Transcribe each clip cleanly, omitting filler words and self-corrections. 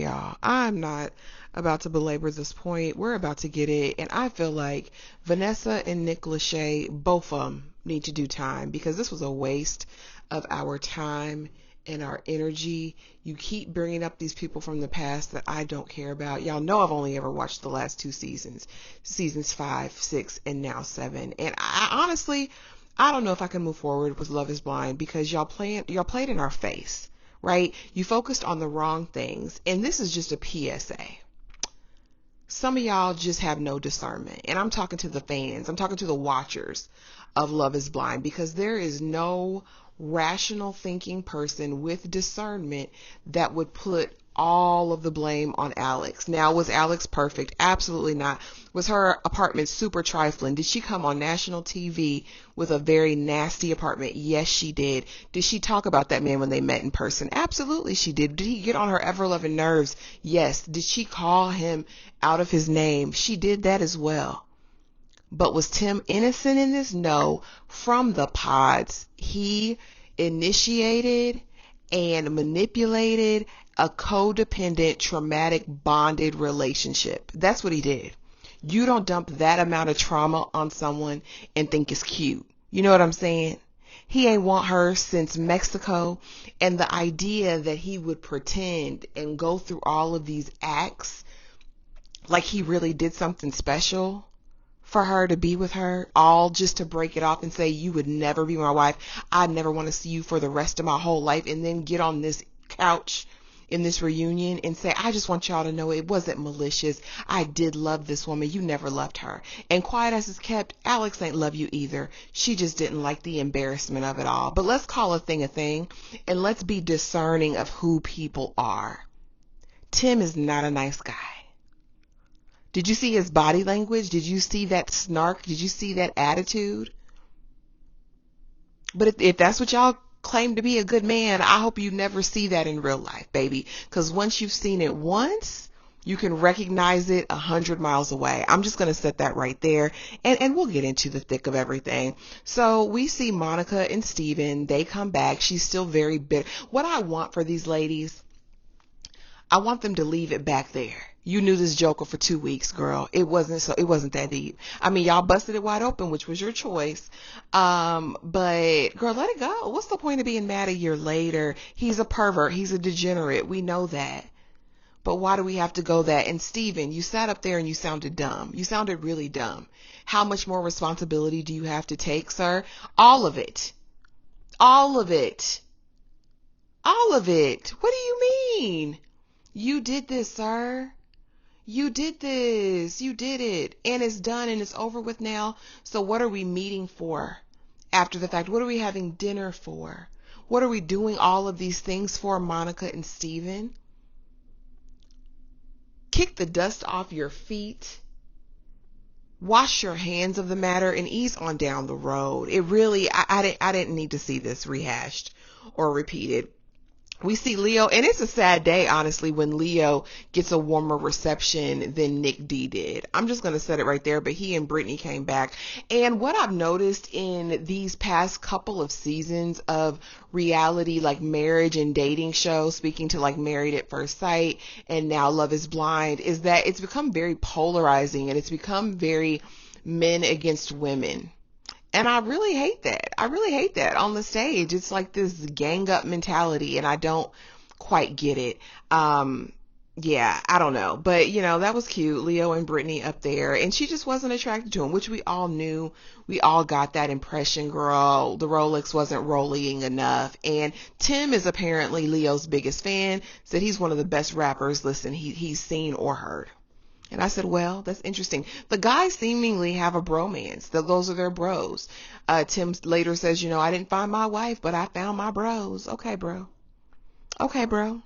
Y'all, I'm not about to belabor this point. We're about to get it. And I feel like Vanessa and Nick Lachey, both of them, need to do time because this was a waste of our time and our energy. You keep bringing up these people from the past that I don't care about. Y'all know I've only ever watched the last two seasons, seasons 5, 6, and now 7. And I honestly, I don't know if I can move forward with Love is Blind because y'all played in our face, right? You focused on the wrong things. And this is just a PSA. Some of y'all just have no discernment. And I'm talking to the fans. I'm talking to the watchers of Love is Blind because there is no rational thinking person with discernment that would put all of the blame on Alex. Now, was Alex perfect? Absolutely not. Was her apartment super trifling? Did she come on national TV with a very nasty apartment? Yes, she did. Did she talk about that man when they met in person? Absolutely, she did. Did he get on her ever-loving nerves? Yes. Did she call him out of his name? She did that as well. But was Tim innocent in this? No. From the pods, he initiated and manipulated a codependent, traumatic, bonded relationship. That's what he did. You don't dump that amount of trauma on someone and think it's cute. You know what I'm saying? He ain't want her since Mexico, and the idea that he would pretend and go through all of these acts like he really did something special for her to be with her, all just to break it off and say, you would never be my wife. I never want to see you for the rest of my whole life. And then get on this couch in this reunion and say, I just want y'all to know it wasn't malicious. I did love this woman. You never loved her. And quiet as it's kept, Alex ain't love you either. She just didn't like the embarrassment of it all. But let's call a thing, and let's be discerning of who people are. Tim is not a nice guy. Did you see his body language? Did you see that snark? Did you see that attitude? But if that's what y'all claim to be a good man, I hope you never see that in real life, baby. Because once you've seen it once, you can recognize it 100 miles away. I'm just going to set that right there. And we'll get into the thick of everything. So we see Monica and Steven. They come back. She's still very bitter. What I want for these ladies, I want them to leave it back there. You knew this Joker for 2 weeks, girl. It wasn't that deep. I mean, y'all busted it wide open, which was your choice. But girl, let it go. What's the point of being mad a year later? He's a pervert. He's a degenerate. We know that. But why do we have to go that? And Steven, you sat up there and you sounded dumb. You sounded really dumb. How much more responsibility do you have to take, sir? All of it. All of it. All of it. What do you mean? You did this, sir. You did this. You did it. And it's done and it's over with now. So what are we meeting for after the fact? What are we having dinner for? What are we doing all of these things for, Monica and Steven? Kick the dust off your feet. Wash your hands of the matter and ease on down the road. It really, I didn't need to see this rehashed or repeated. We see Leo, and it's a sad day, honestly, when Leo gets a warmer reception than Nick D did. I'm just going to set it right there, but he and Britney came back. And what I've noticed in these past couple of seasons of reality, like marriage and dating shows, speaking to like Married at First Sight and now Love is Blind, is that it's become very polarizing and it's become very men against women. And I really hate that. I really hate that on the stage. It's like this gang up mentality and I don't quite get it. Yeah, I don't know. But, you know, that was cute. Leo and Britney up there. And she just wasn't attracted to him, which we all knew. We all got that impression, girl. The Rolex wasn't rolling enough. And Tim is apparently Leo's biggest fan. Said he's one of the best rappers, he's seen or heard. And I said, well, that's interesting. The guys seemingly have a bromance. Those are their bros. Tim later says, you know, I didn't find my wife, but I found my bros. Okay, bro. Okay, bro.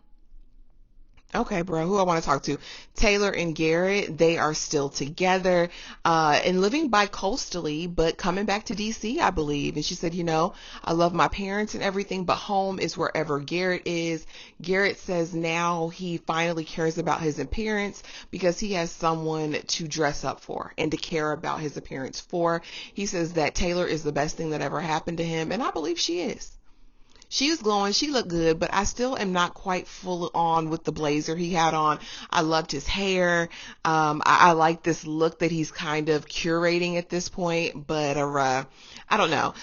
Okay, bro. Who I want to talk to? Taylor and Garrett, they are still together and living bi-coastally, but coming back to DC, I believe. And she said, you know, I love my parents and everything, but home is wherever Garrett is. Garrett says now he finally cares about his appearance because he has someone to dress up for and to care about his appearance for. He says that Taylor is the best thing that ever happened to him, and I believe she is. She was glowing. She looked good, but I still am not quite full on with the blazer he had on. I loved his hair. I like this look that he's kind of curating at this point, but I don't know.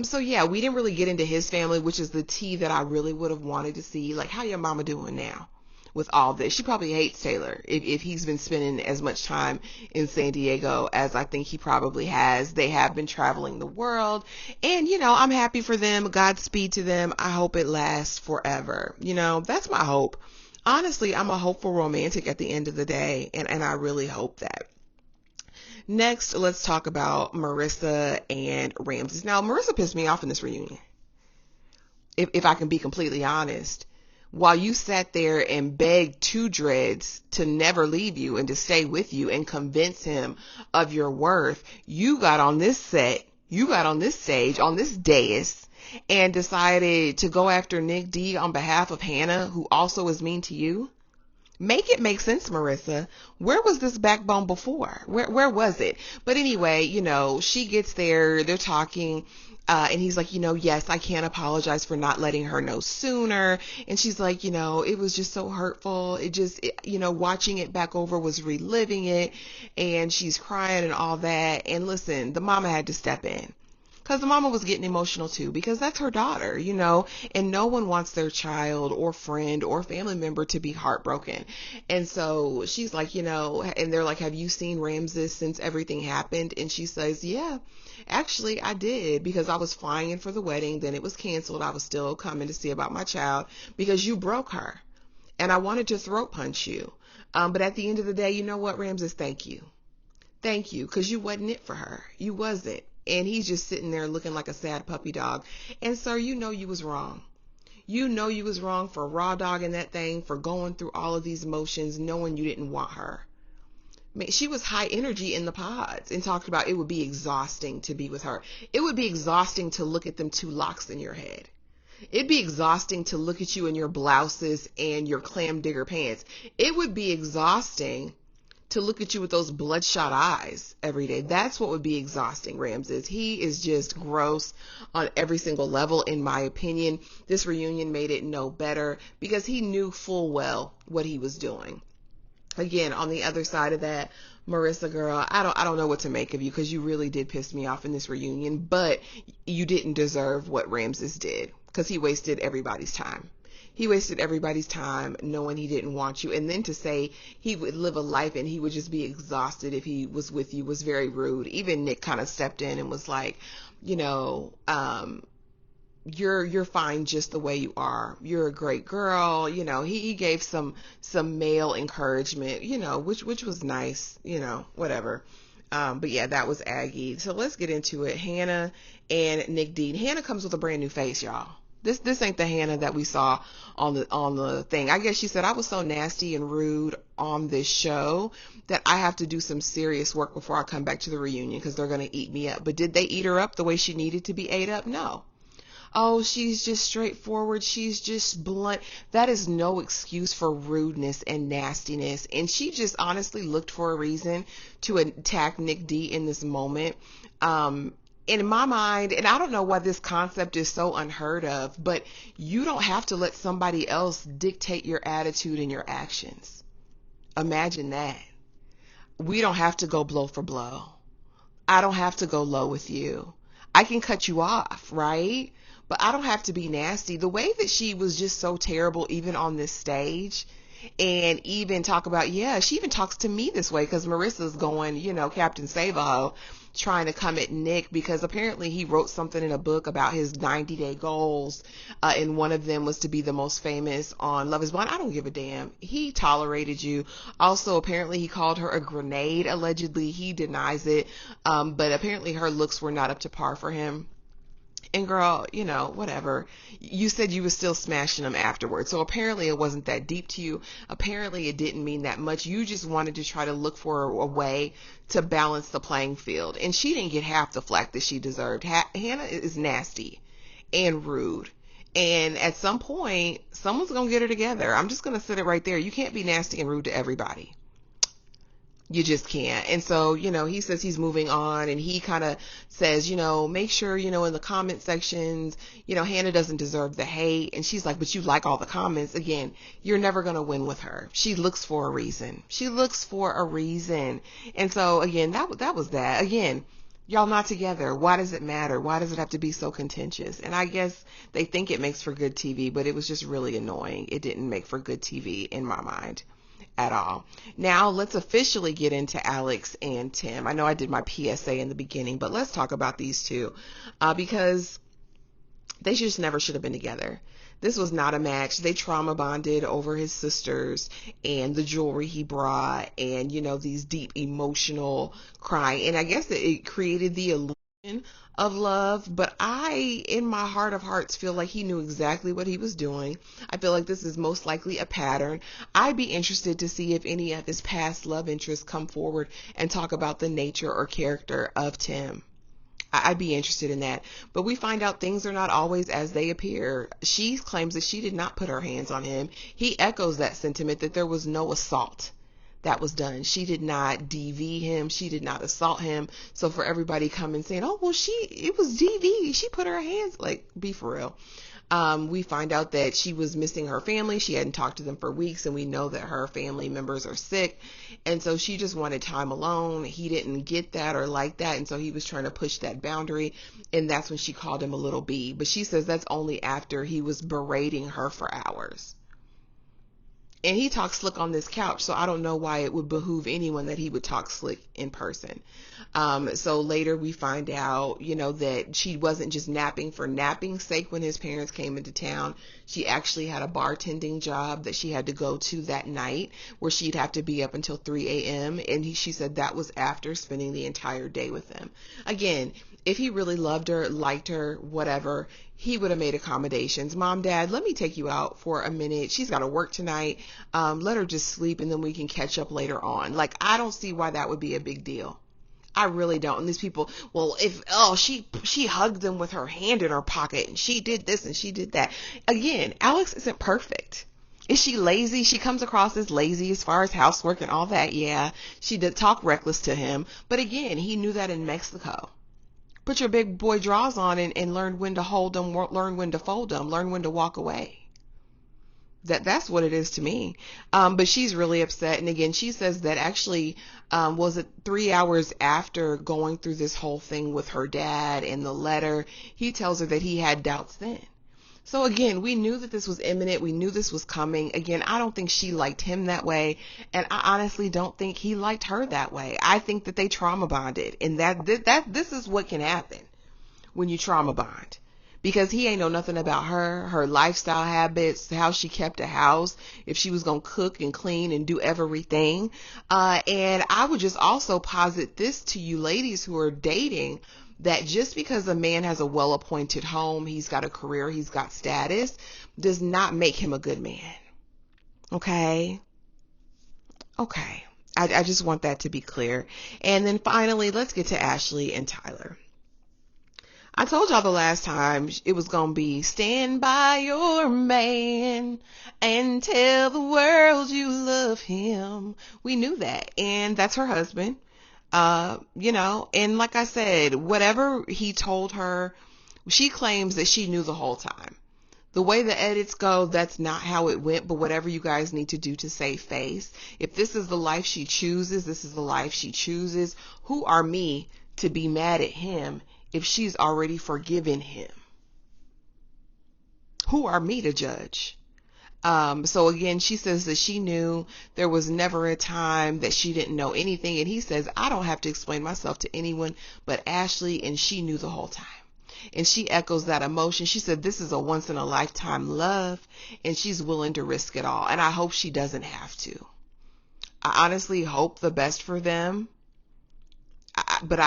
So yeah, we didn't really get into his family, which is the tea that I really would have wanted to see. Like, how your mama doing now with all this? She probably hates Taylor if he's been spending as much time in San Diego as I think he probably has. They have been traveling the world, and I'm happy for them. Godspeed to them. I hope it lasts forever. That's my hope. Honestly, I'm a hopeful romantic at the end of the day, and I really hope that. Next, let's talk about Marissa and Ramses. Now, Marissa pissed me off in this reunion, if I can be completely honest. While you sat there and begged Two Dreads to never leave you and to stay with you and convince him of your worth, you got on this set, you got on this stage, on this dais, and decided to go after Nick D on behalf of Hannah, who also is mean to you. Make it make sense, Marissa. Where was this backbone before? Where was it? But anyway, she gets there, they're talking, and he's like, yes, I can't apologize for not letting her know sooner. And she's like, it was just so hurtful. Watching it back over was reliving it, and she's crying and all that. And listen, the mama had to step in. Because the mama was getting emotional too, because that's her daughter, and no one wants their child or friend or family member to be heartbroken. And so she's like, and they're like, have you seen Ramses since everything happened? And she says, yeah, actually I did, because I was flying in for the wedding. Then it was canceled. I was still coming to see about my child because you broke her and I wanted to throat punch you. But at the end of the day, you know what, Ramses, thank you. Thank you. Because you wasn't it for her. You wasn't. And he's just sitting there looking like a sad puppy dog. And sir, you was wrong. You was wrong for raw dogging that thing, for going through all of these motions, knowing you didn't want her. I mean, she was high energy in the pods and talked about it would be exhausting to be with her. It would be exhausting to look at them two locks in your head. It'd be exhausting to look at you in your blouses and your clam digger pants. It would be exhausting to look at you with those bloodshot eyes every day. That's what would be exhausting, Ramses. He is just gross on every single level, in my opinion. This reunion made it no better because he knew full well what he was doing. Again, on the other side of that, Marissa, girl, I don't know what to make of you, because you really did piss me off in this reunion, but you didn't deserve what Ramses did, because he wasted everybody's time. He wasted everybody's time knowing he didn't want you. And then to say he would live a life and he would just be exhausted if he was with you was very rude. Even Nick kind of stepped in and was like, you're fine just the way you are. You're a great girl. He gave some male encouragement, which was nice, whatever. But yeah, that was Aggie. So let's get into it. Hannah and Nick D. Hannah comes with a brand new face, y'all. This ain't the Hannah that we saw on the thing. I guess she said, I was so nasty and rude on this show that I have to do some serious work before I come back to the reunion, because they're going to eat me up. But did they eat her up the way she needed to be ate up? No. Oh, she's just straightforward. She's just blunt. That is no excuse for rudeness and nastiness. And she just honestly looked for a reason to attack Nick D in this moment. In my mind, and I don't know why this concept is so unheard of, but you don't have to let somebody else dictate your attitude and your actions. Imagine that. We don't have to go blow for blow. I don't have to go low with you. I can cut you off, right? But I don't have to be nasty. The way that she was just so terrible, even on this stage, and even talk about, she even talks to me this way, because Marissa's going, Captain Save-A-Ho, trying to come at Nick, because apparently he wrote something in a book about his 90-day goals, and one of them was to be the most famous on Love is Blind. I don't give a damn. He tolerated you. Also, apparently he called her a grenade. Allegedly, he denies it, but apparently her looks were not up to par for him. And girl, whatever. You said you were still smashing them afterwards. So apparently it wasn't that deep to you. Apparently it didn't mean that much. You just wanted to try to look for a way to balance the playing field. And she didn't get half the flack that she deserved. Hannah is nasty and rude. And at some point, someone's going to get her together. I'm just going to sit it right there. You can't be nasty and rude to everybody. You just can't. And so, he says he's moving on, and he kind of says, make sure, in the comment sections, Hannah doesn't deserve the hate. And she's like, but you like all the comments. Again, you're never going to win with her. She looks for a reason. She looks for a reason. And so again, that was that. Again, y'all not together. Why does it matter? Why does it have to be so contentious? And I guess they think it makes for good TV, but it was just really annoying. It didn't make for good TV in my mind at all. Now let's officially get into Alex and Tim. I know I did my PSA in the beginning, but let's talk about these two because they just never should have been together. This was not a match. They trauma bonded over his sisters and the jewelry he brought and, these deep emotional crying. And I guess it created the illusion of love, but I, in my heart of hearts, feel like he knew exactly what he was doing. I feel like this is most likely a pattern. I'd be interested to see if any of his past love interests come forward and talk about the nature or character of Tim. I'd be interested in that. But we find out things are not always as they appear. She claims that she did not put her hands on him. He echoes that sentiment that there was no assault that was done. She did not DV him. She did not assault him. So for everybody coming saying, oh, well, it was DV. She put her hands, like, be for real. We find out that she was missing her family. She hadn't talked to them for weeks, and we know that her family members are sick. And so she just wanted time alone. He didn't get that or like that, and so he was trying to push that boundary, and that's when she called him a little bee. But she says that's only after he was berating her for hours. And he talks slick on this couch, so I don't know why it would behoove anyone that he would talk slick in person. So later we find out, that she wasn't just napping for napping's sake when his parents came into town. She actually had a bartending job that she had to go to that night where she'd have to be up until 3 a.m. And she said that was after spending the entire day with them. Again, if he really loved her, liked her, whatever, he would have made accommodations. Mom, Dad, let me take you out for a minute. She's got to work tonight. Let her just sleep and then we can catch up later on. Like, I don't see why that would be a big deal. I really don't. And these people, well, she hugged them with her hand in her pocket and she did this and she did that. Again, Alex isn't perfect. Is she lazy? She comes across as lazy as far as housework and all that. Yeah, she did talk reckless to him. But again, he knew that in Mexico. Put your big boy drawers on and learn when to hold them, learn when to fold them, learn when to walk away. That's what it is to me. But she's really upset. And again, she says that actually, was it 3 hours after going through this whole thing with her dad and the letter, he tells her that he had doubts then. So again, we knew that this was imminent. We knew this was coming. Again, I don't think she liked him that way. And I honestly don't think he liked her that way. I think that they trauma bonded. And this is what can happen when you trauma bond. Because he ain't know nothing about her lifestyle habits, how she kept a house, if she was going to cook and clean and do everything. And I would just also posit this to you ladies who are dating, that just because a man has a well-appointed home, he's got a career, he's got status, does not make him a good man. Okay? Okay. I just want that to be clear. And then finally, let's get to Ashley and Tyler. I told y'all the last time it was going to be stand by your man and tell the world you love him. We knew that. And that's her husband. And like I said, whatever he told her, she claims that she knew the whole time. The way the edits go, that's not how it went, but whatever you guys need to do to save face. If this is the life she chooses, this is the life she chooses. Who are me to be mad at him if she's already forgiven him? Who are me to judge? So again, she says that she knew there was never a time that she didn't know anything. And he says, I don't have to explain myself to anyone but Ashley. And she knew the whole time. And she echoes that emotion. She said, this is a once in a lifetime love and she's willing to risk it all. And I hope she doesn't have to. I honestly hope the best for them. But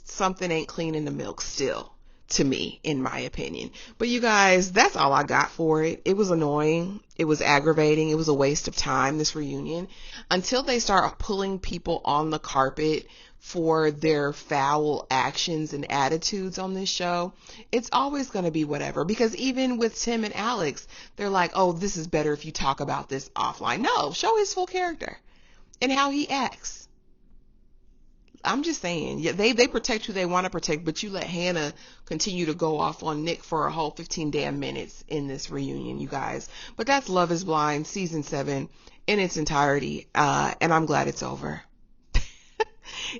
something ain't clean in the milk still, to me, in my opinion. But you guys, that's all I got for it. It was annoying. It was aggravating. It was a waste of time, this reunion. Until they start pulling people on the carpet for their foul actions and attitudes on this show, it's always going to be whatever. Because even with Tim and Alex, they're like, oh, this is better if you talk about this offline. No, show his full character and how he acts. I'm just saying, yeah, they protect who they want to protect, but you let Hannah continue to go off on Nick for a whole 15 damn minutes in this reunion, you guys. But that's Love is Blind season 7 in its entirety, and I'm glad it's over.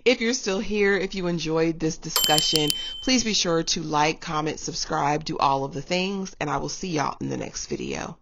If you're still here, if you enjoyed this discussion, please be sure to like, comment, subscribe, do all of the things, and I will see y'all in the next video.